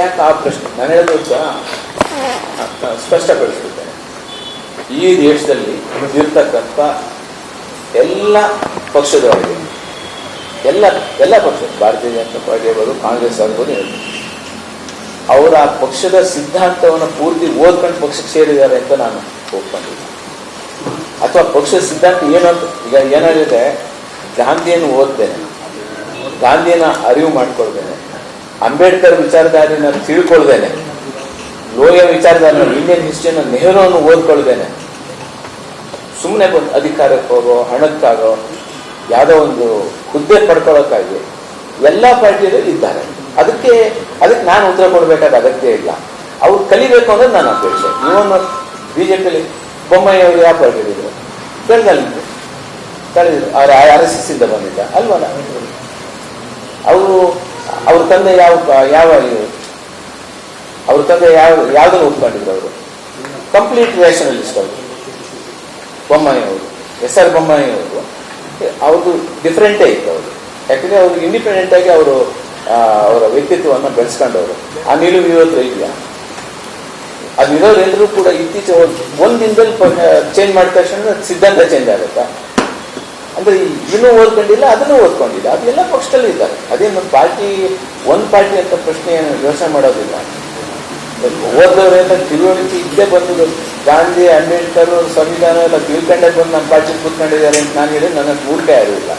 ಯಾಕೆ ಆ ಪ್ರಶ್ನೆ ನಾನು ಹೇಳೋದು ಸ್ಪಷ್ಟಪಡಿಸ್ಬಿಡ್ತೇನೆ. ಈ ದೇಶದಲ್ಲಿ ಇರ್ತಕ್ಕಂಥ ಎಲ್ಲ ಪಕ್ಷದವರಿಗೆ ಎಲ್ಲ ಪಕ್ಷ, ಭಾರತೀಯ ಜನತಾ ಪಾರ್ಟಿ ಆಗ್ಬೋದು, ಕಾಂಗ್ರೆಸ್ ಆಗ್ಬೋದು, ಅವರ ಪಕ್ಷದ ಸಿದ್ಧಾಂತವನ್ನು ಪೂರ್ತಿ ಓದ್ಕೊಂಡು ಪಕ್ಷಕ್ಕೆ ಸೇರಿದ್ದಾರೆ ಅಂತ ನಾನು ಒಪ್ಕೊಂಡಿದ್ದೆ. ಅಥವಾ ಪಕ್ಷದ ಸಿದ್ಧಾಂತ ಏನು ಅಂತ ಈಗ ಏನಾಗಿದೆ, ಗಾಂಧಿಯನ್ನು ಓದ್ತೇನೆ, ಗಾಂಧಿಯನ್ನ ಅರಿವು ಮಾಡ್ಕೊಳ್ತೇನೆ, ಅಂಬೇಡ್ಕರ್ ವಿಚಾರಧಾರೆನ ತಿಳ್ಕೊಳ್ತೇನೆ, ಲೋಹಿಯಾ ವಿಚಾರಧಾರೆ, ಇಂಡಿಯನ್ ಹಿಸ್ಟ್ರಿಯನ್ನು, ನೆಹರುವನ್ನು ಓದ್ಕೊಳ್ತೇನೆ, ಸುಮ್ಮನೆ ಬಂದು ಅಧಿಕಾರಕ್ಕೋಗೋ ಹಣಕ್ಕಾಗೋ ಯಾವುದೋ ಒಂದು ಹುದ್ದೆ ಪಡ್ಕೊಳ್ಳೋಕ್ಕಾಗಿ ಎಲ್ಲ ಪಾರ್ಟಿಯಲ್ಲೂ ಇದ್ದಾರೆ. ಅದಕ್ಕೆ ನಾನು ಉತ್ತರ ಕೊಡಬೇಕಾದ ಅಗತ್ಯ ಇಲ್ಲ. ಅವ್ರು ಕಲಿಬೇಕು ಅಂದ್ರೆ ನಾನು ಅಪೇಕ್ಷೆ. ಇವನು ಬಿಜೆಪಿಯಲ್ಲಿ ಬೊಮ್ಮಾಯಿ ಅವರು ಯಾವ ಪಾರ್ಟಿಯಲ್ಲಿದ್ರು, ಬೆಳಗಾಲಿದ್ರು, ಕಳೆದಿದ್ರು, RSS ಇಂದ ಬಂದಿದ್ದ ಅಲ್ವಲ್ಲ. ಅವ್ರ ತಂದೆ ಅವ್ರ ತಂದೆ ಯಾವ್ದನ್ನು ಒಪ್ಕೊಂಡಿದ್ರು, ಅವರು ಕಂಪ್ಲೀಟ್ ನ್ಯಾಷನಲಿಸ್ಟ್. ಅವರು ಬೊಮ್ಮಾಯಿ ಅವರು, SR ಬೊಮ್ಮಾಯಿ ಅವರು, ಅವ್ರದ್ದು ಡಿಫ್ರೆಂಟೇ ಇತ್ತು. ಅವರು ಯಾಕಂದ್ರೆ ಅವ್ರು ಇಂಡಿಪೆಂಡೆಂಟ್ ಆಗಿ ಅವರು ಅವರ ವ್ಯಕ್ತಿತ್ವವನ್ನು ಬೆಳೆಸ್ಕೊಂಡವರು. ಆ ನಿಲುವು ಇವತ್ತು ಇದೆಯಾ? ಅದಿರೋರೆಲ್ಲರೂ ಕೂಡ ಇತ್ತೀಚೆ ಒಂದು ದಿನದಲ್ಲಿ ಚೇಂಜ್ ಮಾಡಿದ ತಕ್ಷಣ ಸಿದ್ಧಾಂತ ಚೇಂಜ್ ಆಗುತ್ತಾ? ಅಂದ್ರೆ ಇನ್ನೂ ಓದ್ಕೊಂಡಿಲ್ಲ, ಅದನ್ನು ಓದ್ಕೊಂಡಿಲ್ಲ, ಅದೆಲ್ಲ ಪಕ್ಷದಲ್ಲಿ ಇದ್ದಾರೆ. ಅದೇನು ಒಂದು ಪಾರ್ಟಿ ಅಂತ ಪ್ರಶ್ನೆ ಯೋಚನೆ ಮಾಡೋದಿಲ್ಲ. ಓದೋರೆಲ್ಲ ತಿಳುವಳಿಕೆ ಇದ್ದೇ ಬಂದು ಗಾಂಧಿ, ಅಂಬೇಡ್ಕರ್, ಸಂವಿಧಾನ ಎಲ್ಲ ತಿಳ್ಕೊಂಡೇ ಬಂದು ನಮ್ಮ ಪಾರ್ಟಿ ಕೂತ್ಕೊಂಡಿದ್ದಾರೆ ಅಂತ ನಾನು ಹೇಳಿ ನನಗೆ ಮೂರ್ಖ ಯಾರು ಇಲ್ಲ.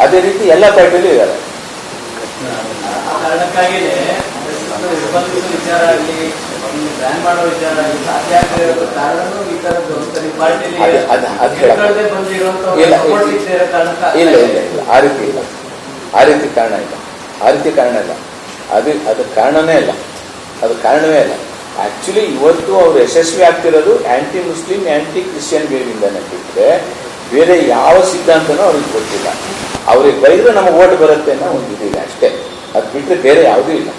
ಅದೇ ರೀತಿ ಎಲ್ಲ ಪಾರ್ಟಿಯಲ್ಲೂ ಇದ್ದಾರೆ. ವಿಚಾರ ಆಗಲಿ, ಬ್ಯಾನ್ ಮಾಡೋ ವಿಚಾರ ಆಗಲಿ, ಸಾಧ್ಯ ಆಗಿರೋ ಕಾರಣನೂ ಈ ಥರದ್ದು ಇಲ್ಲ, ಆ ರೀತಿ ಕಾರಣ ಇಲ್ಲ. ಅದು ಕಾರಣನೇ ಇಲ್ಲ, ಅದು ಕಾರಣವೇ ಇಲ್ಲ. ಆಕ್ಚುಲಿ ಇವತ್ತು ಅವರು ಯಶಸ್ವಿ ಆಗ್ತಿರೋದು ಆಂಟಿ ಮುಸ್ಲಿಂ, ಆಂಟಿ ಕ್ರಿಶ್ಚಿಯನ್ ವೇವಿಂದನೇ ಬಿಟ್ಟರೆ ಬೇರೆ ಯಾವ ಸಿದ್ಧಾಂತನೂ ಅವ್ರಿಗೆ ಗೊತ್ತಿಲ್ಲ. ಅವ್ರಿಗೆ ಬೈದ್ರೆ ನಮಗೆ ಓಟ್ ಬರುತ್ತೆ ಅನ್ನೋ ಒಂದು ಇದಿದೆ ಅಷ್ಟೇ. ಅದು ಬಿಟ್ಟರೆ ಬೇರೆ ಯಾವುದೂ ಇಲ್ಲ.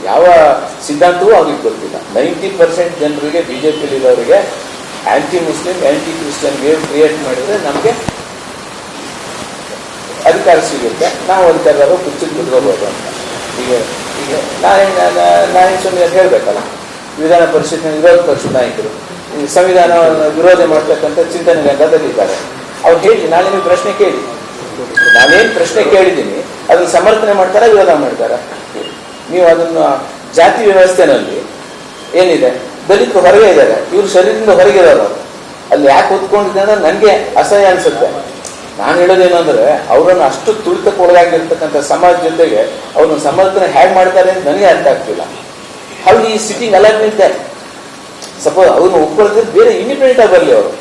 ಯಾವ ಸಿದ್ಧಾಂತವೂ ಅವ್ರಿಗೆ ಗೊತ್ತಿಲ್ಲ. 90% ಜನರಿಗೆ, ಬಿಜೆಪಿಯಲ್ಲಿರೋರಿಗೆ anti Muslim, anti Christian wave create ಮಾಡಿದ್ರೆ ನಮಗೆ ಅಧಿಕಾರ ಸಿಗುತ್ತೆ, ನಾವು ಅಧಿಕಾರದಾಗ ಕುರ್ಚಿಗೆ ಕುತ್ಕೋಬೋದು ಅಂತ. ಈಗ ನಾರಾಯಣ ಸ್ವಾಮಿ ಅಂತ ಹೇಳ್ಬೇಕಲ್ಲ, ವಿಧಾನ ಪರಿಷತ್ನ ವಿರೋಧ ಪಕ್ಷದ ನಾಯಕರು ಈ ಸಂವಿಧಾನ ವಿರೋಧ ಮಾಡ್ತಕ್ಕಂಥ ಚಿಂತನೆಗಳಿದ್ದಾರೆ. ಅವ್ರು ಹೇಳಿ, ನಾಳೆ ನೀವು ಪ್ರಶ್ನೆ ಕೇಳಿ, ನಾನೇನು ಪ್ರಶ್ನೆ ಕೇಳಿದ್ದೀನಿ ಅದನ್ನು ಸಮರ್ಥನೆ ಮಾಡ್ತಾರ, ವಿರೋಧ ಮಾಡ್ತಾರ? ನೀವು ಅದನ್ನು ಜಾತಿ ವ್ಯವಸ್ಥೆನಲ್ಲಿ ಏನಿದೆ, ದಲಿತರು ಹೊರಗೆ ಇದ್ದಾರೆ, ಇವ್ರು ಶರೀರದಿಂದ ಹೊರಗಿರೋರು. ಅಲ್ಲಿ ಯಾಕೆ ಹೊತ್ಕೊಂಡಿದ್ದೆ ಅಂದ್ರೆ ನನಗೆ ಅಸಹ್ಯ ಅನ್ಸುತ್ತೆ. ನಾನು ಹೇಳೋದೇನು ಅಂದ್ರೆ, ಅವರನ್ನು ಅಷ್ಟು ತುಳಿತಕ್ಕೆ ಒಳಗಾಗಿರ್ತಕ್ಕಂಥ ಸಮಾಜ ಜೊತೆಗೆ ಅವ್ರನ್ನ ಸಮರ್ಥನೆ ಹೇಗೆ ಮಾಡ್ತಾರೆ ಅಂತ ನನಗೆ ಅರ್ಥ ಆಗ್ತಿಲ್ಲ. ಹೌ ಈ ಸಿಟಿಂಗ್ ಅಲರ್ಟ್ ನಿಂತೆ ಸಪೋಸ್ ಅವ್ರನ್ನ ಒಪ್ಕೊಳ್ತಿದ್ರೆ ಬೇರೆ ಇಂಡಿಪೆಂಡೆಂಟ್ ಆಗಿ ಬರಲಿ. ಅವರು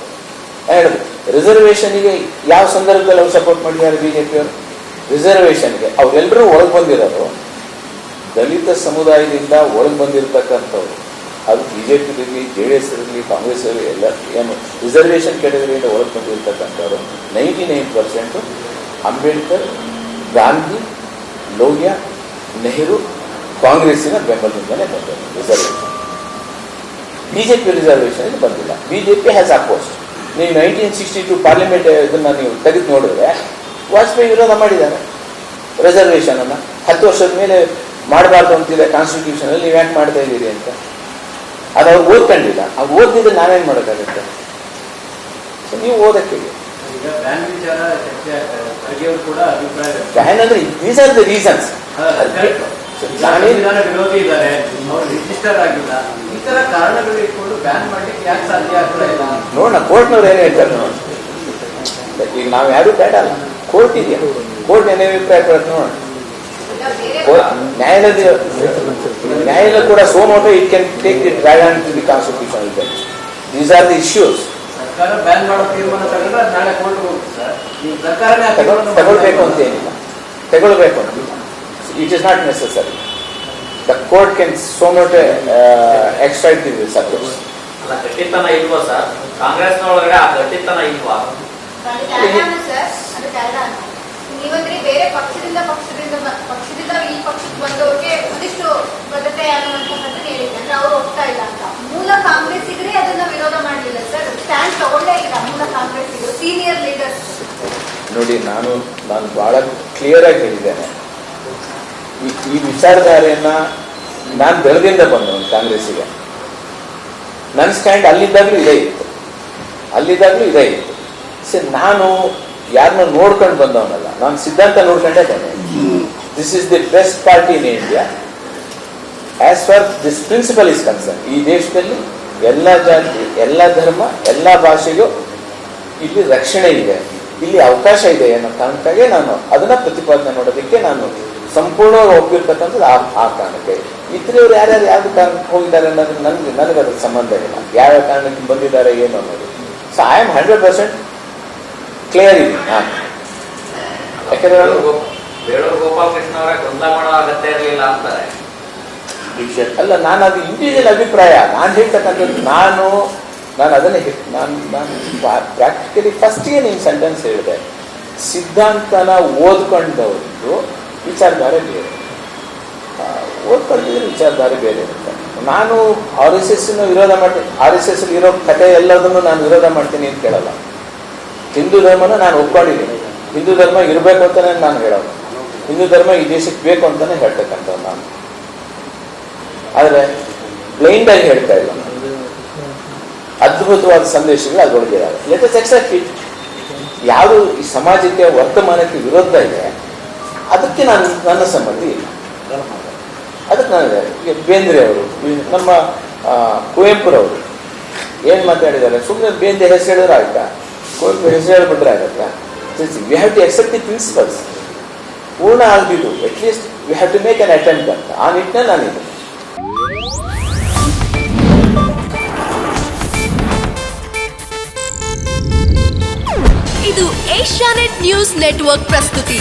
ಹೇಳಿದ್ರು ರಿಸರ್ವೇಷನ್ಗೆ ಯಾವ ಸಂದರ್ಭದಲ್ಲಿ ಅವ್ರು ಸಪೋರ್ಟ್ ಮಾಡಿದ್ದಾರೆ ಬಿಜೆಪಿಯವರು? ರಿಸರ್ವೇಷನ್ಗೆ ಅವರೆಲ್ಲರೂ ಒಳಗೆ ಬಂದಿರೋರು ದಲಿತ ಸಮುದಾಯದಿಂದ ಒಳಗೆ ಬಂದಿರತಕ್ಕಂಥವ್ರು. ಅದು ಬಿಜೆಪಿ ಇರಲಿ, JDS ಇರಲಿ, ಕಾಂಗ್ರೆಸ್ ಇರಲಿ, ಎಲ್ಲ ಏನು ರಿಸರ್ವೇಷನ್ ಕೆಟಗರಿಯಿಂದ ಒಳಗೆ ಬಂದಿರತಕ್ಕಂಥವ್ರು 99% ಅಂಬೇಡ್ಕರ್, ಗಾಂಧಿ, ಲೋಹಿಯಾ, ನೆಹರು, ಕಾಂಗ್ರೆಸ್ಸಿನ ಬೆಂಬಲದಿಂದಲೇ ಬಂದರು ರಿಸರ್ವೇಷನ್. ಬಿಜೆಪಿ ರಿಸರ್ವೇಷನ್ ಬಂದಿಲ್ಲ. BJP has opposed. ನೀವು 1962 ಪಾರ್ಲಿಮೆಂಟ್ ಇದನ್ನ ನೀವು ತೆಗೆದು ನೋಡಿದ್ರೆ ವಾಜಪೇಯಿ ವಿರೋಧ ಮಾಡಿದ್ದಾರೆ ರಿಸರ್ವೇಷನ್ ಅನ್ನ. 10 ವರ್ಷದ ಮೇಲೆ ಮಾಡಬಾರ್ದು ಅಂತಿದೆ ಕಾನ್ಸ್ಟಿಟ್ಯೂಷನ್ ಅಲ್ಲಿ, ನೀವು ಯಾಕೆ ಮಾಡ್ತಾ ಇದ್ದೀರಿ ಅಂತ. ಅದು ಅವ್ರು ಓದ್ಕೊಂಡಿಲ್ಲ. ಅವ್ರು ಓದಿದ್ರೆ ನಾವೇನ್ ಮಾಡೋಕ್ಕಾಗುತ್ತೆ? ನೀವು ಓದಕ್ಕೆ ಬ್ಯಾನ್ ಅಂದ್ರೆ ದೀಸ್ ಆರ್ ದ ರೀಸನ್ಸ್. ವಿರೋಧಿ ಇದ್ದಾರೆ, ಅವರು ರಿಜಿಸ್ಟರ್ ಆಗಿಲ್ಲ, ಈ ತರ ಕಾರಣಗಳು ಇಟ್ಕೊಂಡು ಬ್ಯಾನ್ ಮಾಡ್ಲಿಕ್ಕೆ ಯಾಕೆ ಸಾಧ್ಯ ಆಗ್ತಾ ಇಲ್ಲ? ನೋಡೋಣ ಕೋರ್ಟ್ನವ್ರು ಏನ್ ಹೇಳ್ತಾರೆ ನೋಡಿ. ಈಗ ನಾವು ಯಾರು ಬೇಡ ಅಲ್ಲ, ಕೋರ್ಟ್ ಇದೆಯಾ, ಕೋರ್ಟ್ ಏನೇ ಅಭಿಪ್ರಾಯ ಪಡುತ್ತೆ ನೋಡೋಣ. ನ್ಯಾಯಾಲಯ ಕೂಡ ಸೋ ನೋಟೋ it can take it right on to the constitutional bench. These are the issues. ಸರ್ಕಾರ ಬ್ಯಾನ್ ಮಾಡೋ ತೀರ್ಮಾನ ತಗೊಂಡ್ರೆ ನಾಳೆ ಕೋರ್ಟ್ ಹೋಗುತ್ತೆ ಸರ್. ನೀವು ಸರ್ಕಾರನೇ ತಗೊಳ್ಬೇಕು ಅಂತ ಏನಿಲ್ಲ, ತಗೊಳ್ಬೇಕು ಅಂತ. It is not necessary. The court can so not extradite the subjects. ಅಲ್ಲ, ಗಟ್ಟಿತನ ಇಲ್ವಾ ಸರ್? ಕಾಂಗ್ರೆಸ್ನ ಒಳಗಡೆ ಆ ಗಟ್ಟಿತನ ಇಲ್ವಾ? ನೀವಂದ್ರೆ ಬೇರೆ ಪಕ್ಷದಿಂದ ಈ ಪಕ್ಷಕ್ಕೆ ಬಂದವ್ರಿಗೆ ಒಂದಿಷ್ಟು ಬದ್ಧತೆ ಅನ್ನುವಂಥದ್ದು ಹೇಳಿದ್ರೆ ಅಂದ್ರೆ ಅವ್ರು ಹೋಗ್ತಾ ಇಲ್ಲ ಅಂತ. ಮೂಲ ಕಾಂಗ್ರೆಸ್ಸಿಗರೇ ಅದನ್ನ ವಿರೋಧ ಮಾಡಲಿಲ್ಲ ಸರ್, ಸ್ಟ್ಯಾಂಡ್ ತಗೊಳ್ಳೇ ಇಲ್ಲ ಮೂಲ ಕಾಂಗ್ರೆಸ್ಸಿಗರು, ಸೀನಿಯರ್ ಲೀಡರ್ಸ್. ನೋಡಿ, ನಾನು ಬಹಳ ಕ್ಲಿಯರ್ ಆಗಿ ಹೇಳಿದ್ದೇನೆ. ಈ ವಿಚಾರಧಾರೆಯನ್ನ ನಾನು ಬೆಳದಿಂದ ಬಂದವನು ಕಾಂಗ್ರೆಸ್ಸಿಗೆ. ನನ್ನ ಸ್ಟ್ಯಾಂಡ್ ಅಲ್ಲಿದ್ದಾಗಲೂ ಇದೇ ಇತ್ತು, ಸರಿ. ನಾನು ಯಾರನ್ನ ನೋಡ್ಕೊಂಡು ಬಂದವನಲ್ಲ, ನಾನು ಸಿದ್ಧಾಂತ ನೋಡ್ಕೊಂಡೇ ಬಂದೆ. This is the best party in India as far this principle is concern. ಈ ದೇಶದಲ್ಲಿ ಎಲ್ಲ ಜಾತಿ, ಎಲ್ಲ ಧರ್ಮ, ಎಲ್ಲ ಭಾಷೆಗೂ ಇಲ್ಲಿ ರಕ್ಷಣೆ ಇದೆ, ಇಲ್ಲಿ ಅವಕಾಶ ಇದೆ ಅನ್ನೋ ಕಾರಣಕ್ಕಾಗಿ ನಾನು ಅದನ್ನ ಪ್ರತಿಪಾದನೆ ಮಾಡೋದಕ್ಕೆ ನಾನು ಸಂಪೂರ್ಣವಾಗಿ ಒಪ್ಪಿರ್ತಕ್ಕಂಥದ್ದು ಆ ಕಾರಣಕ್ಕೆ. ಇತರವ್ರು ಯಾರ್ಯಾರು ಯಾವ್ದು ಕಾರಣಕ್ಕೆ ಹೋಗಿದ್ದಾರೆ ಅನ್ನೋದು ನನಗೆ ಅದ್ರ ಸಂಬಂಧ ಇಲ್ಲ, ಯಾವ ಕಾರಣಕ್ಕೆ ಬಂದಿದ್ದಾರೆ ಏನು ಅನ್ನೋದು. ಸೊ ಐ ಆಮ್ 100% ಕ್ಲಿಯರ್ ಇದೆ ನಾನು. ಯಾಕಂದ್ರೆ ಬೇಳೂರು ಗೋಪಾಲಕೃಷ್ಣ ಅವರ ಗೊಂದಲ ಮಾಡೋ ಅಗತ್ಯ ಇರಲಿಲ್ಲ ಅಂತಾರೆ. ಅಲ್ಲ, ನಾನು ಅದು ಇಂಡಿವಿಜುವಲ್ ಅಭಿಪ್ರಾಯ. ನಾನು ಹೇಳ್ತಕ್ಕಂಥದ್ದು ನಾನು ಅದನ್ನೇ ನಾನು ಪ್ರಾಕ್ಟಿಕಲಿ ಫಸ್ಟಿಗೆ ನೀನು ಸೆಂಟೆನ್ಸ್ ಹೇಳಿದೆ, ಸಿದ್ಧಾಂತನ ಓದ್ಕೊಂಡವ್ರದ್ದು ವಿಚಾರಧಾರೆ ಬೇರೆ, ಓದ್ಕೊಂಡಿದ್ರೆ ವಿಚಾರಧಾರೆ ಬೇರೆ ಇರುತ್ತೆ. ನಾನು RSS ವಿರೋಧ ಮಾಡ್ತೀನಿ, RSS ಇರೋ ಕಥೆ ಎಲ್ಲದನ್ನು ನಾನು ವಿರೋಧ ಮಾಡ್ತೀನಿ ಅಂತ ಕೇಳಲ್ಲ. ಹಿಂದೂ ಧರ್ಮನ ನಾನು ಒಪ್ಕೊಂಡಿದ್ದೀನಿ, ಹಿಂದೂ ಧರ್ಮ ಇರಬೇಕು ಅಂತಾನೆ ನಾನು ಹೇಳೋದು, ಹಿಂದೂ ಧರ್ಮ ಈ ದೇಶಕ್ಕೆ ಬೇಕು ಅಂತಾನೆ ಹೇಳ್ತಕ್ಕಂಥದ್ದು ನಾನು. ಆದರೆ ಬ್ಲೈಂಡ್ ಆಗಿ ಹೇಳ್ತಾ ಇಲ್ಲ, ಅದ್ಭುತವಾದ ಸಂದೇಶಗಳು ಅದರೊಳಗೆ ಇದ್ದಾವೆ. Let us accept it. ಯಾವುದು ಈ ಸಮಾಜಕ್ಕೆ ವರ್ತಮಾನಕ್ಕೆ ವಿರೋಧ ಇದೆ ಅದಕ್ಕೆ ನನ್ನ ಸಂಬಂಧಿ ಇಲ್ಲ. ಅದಕ್ಕೆ ನಾನು ಬೇಂದ್ರೆ ಅವರು, ನಮ್ಮ ಕುವೆಂಪುರವರು ಏನು ಮಾತಾಡಿದ್ದಾರೆ, ಸುಮ್ಮನೆ ಬೇಂದ್ರೆ ಹೆಸರು ಹೇಳಿದ್ರೆ ಆಯ್ತಾ, ಕುವೆಂಪು ಹೆಸರು ಹೇಳ್ಬಿಟ್ರೆ ಆಗುತ್ತಾ? We have to accept the principles. ಪೂರ್ಣ ಆಗ್ಬಿಟ್ಟು at least we have to make an attempt ಅಂತ ಆ ನಿಟ್ಟಿನಲ್ಲಿ ನಾನಿದ್ದೀನಿ. ಇದು ಏಷ್ಯಾನೆಟ್ ನ್ಯೂಸ್ ನೆಟ್ವರ್ಕ್ ಪ್ರಸ್ತುತಿ.